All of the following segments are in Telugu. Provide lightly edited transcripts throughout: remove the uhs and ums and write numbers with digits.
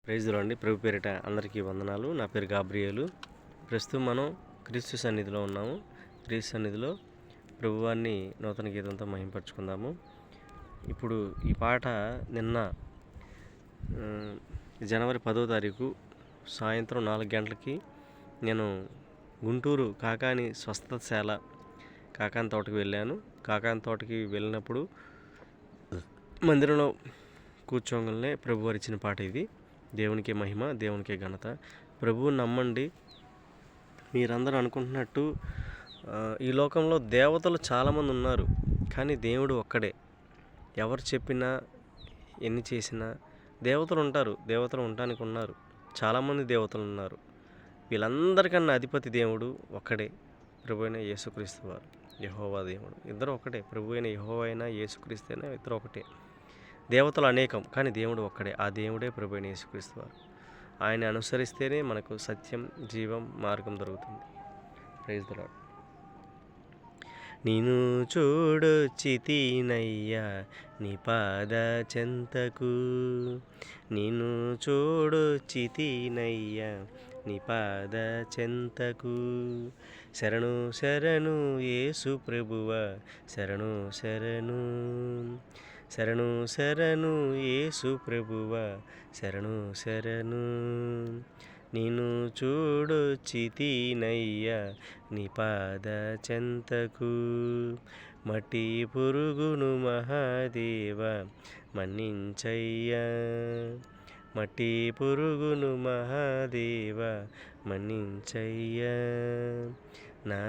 ప్రైజ్ ది లార్డ్ అండి. ప్రభు పేరిట అందరికీ వందనాలు. నా పేరు గాబ్రియేలు. ప్రస్తుతం మనం క్రీస్తు సన్నిధిలో ఉన్నాము. క్రీస్తు సన్నిధిలో ప్రభువాన్ని నూతన గీతంతో మహింపరచుకుందాము. ఇప్పుడు ఈ పాట నిన్న జనవరి 10వ తారీఖు సాయంత్రం 4 గంటలకి నేను గుంటూరు కాకాని స్వస్థతశాల కాకాని తోటకి వెళ్ళాను. కాకాని తోటకి వెళ్ళినప్పుడు మందిరంలో కూర్చోగానే ప్రభువారు ఇచ్చిన పాట ఇది. దేవునికే మహిమ, దేవునికే ఘనత. ప్రభువుని నమ్మండి. మీరందరూ అనుకుంటున్నట్టు ఈ లోకంలో దేవతలు చాలామంది ఉన్నారు, కానీ దేవుడు ఒక్కడే. ఎవరు చెప్పినా ఎన్ని చేసినా దేవతలు ఉంటారు, దేవతలు ఉండటానికి ఉన్నారు. చాలామంది దేవతలు ఉన్నారు. వీళ్ళందరికన్నా అధిపతి దేవుడు ఒక్కడే, ప్రభు అయిన యేసుక్రీస్తు వారు, యెహోవా దేవుడు. ఇద్దరు ఒకటే. ప్రభు అయిన యెహోవా అయినా యేసుక్రీస్తు అయినా ఇద్దరు ఒకటే. దేవతలు అనేకం, కానీ దేవుడు ఒక్కడే. ఆ దేవుడే ప్రభు అయిన యేసుక్రీస్తు వారు. ఆయన అనుసరిస్తేనే మనకు సత్యం, జీవం, మార్గం దొరుకుతుంది. Praise the Lord. నిన్ను చూడొచ్చితినయ్యా నీ పాద చెంతకు, నిన్ను చూడొచ్చితినయ్యా నీ పాద చెంతకు. శరణు శరణు యేసు ప్రభువా, శరణు శరణు, శరణు శరణు యేసు ప్రభువా, శరణు శరణు. నిన్ను చూడొచ్చితినయ్యా నీ పాద చెంతకు. మట్టి పురుగును మహాదేవ మన్నించయ్యా, మట్టి పురుగును మహాదేవ మన్నించయ్యా. నా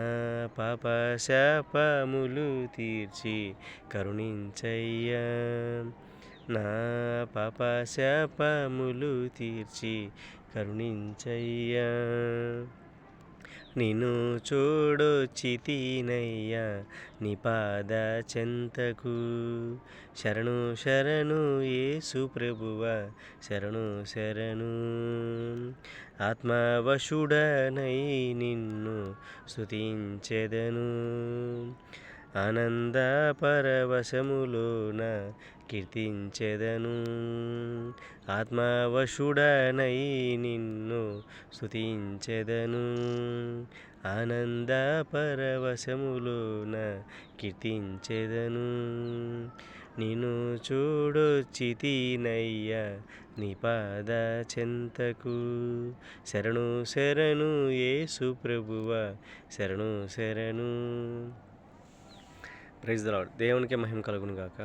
పాప శాపములు తీర్చి కరుణించయ్యా, నా పాప శాపములు తీర్చి కరుణించయ్యా. నిన్ను చూడొచ్చితినయ్యా నీ పాద చెంతకు. శరణు శరణు యేసు ప్రభువా, శరణు శరణు. ఆత్మవశుడనై నిన్ను స్తుతించెదను, ఆనంద పరవశములోన కీర్తించెదను. ఆత్మవశుడనై నిన్ను స్తుతించెదను, ఆనంద పరవశములోన కీర్తించెదను. నిన్ను చూడొచ్చితినయ్యా నీ పాద చెంతకు. శరణు శరణు యేసు ప్రభువా, శరణు శరణు. Praise the Lord. దేవునికే మహిమ కలుగును గాక.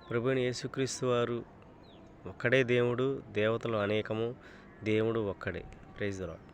ప్రభు అయిన యేసుక్రీస్తు వారు ఒక్కడే దేవుడు, దేవతలు అనేకము, దేవుడు ఒక్కడే. Praise the lord.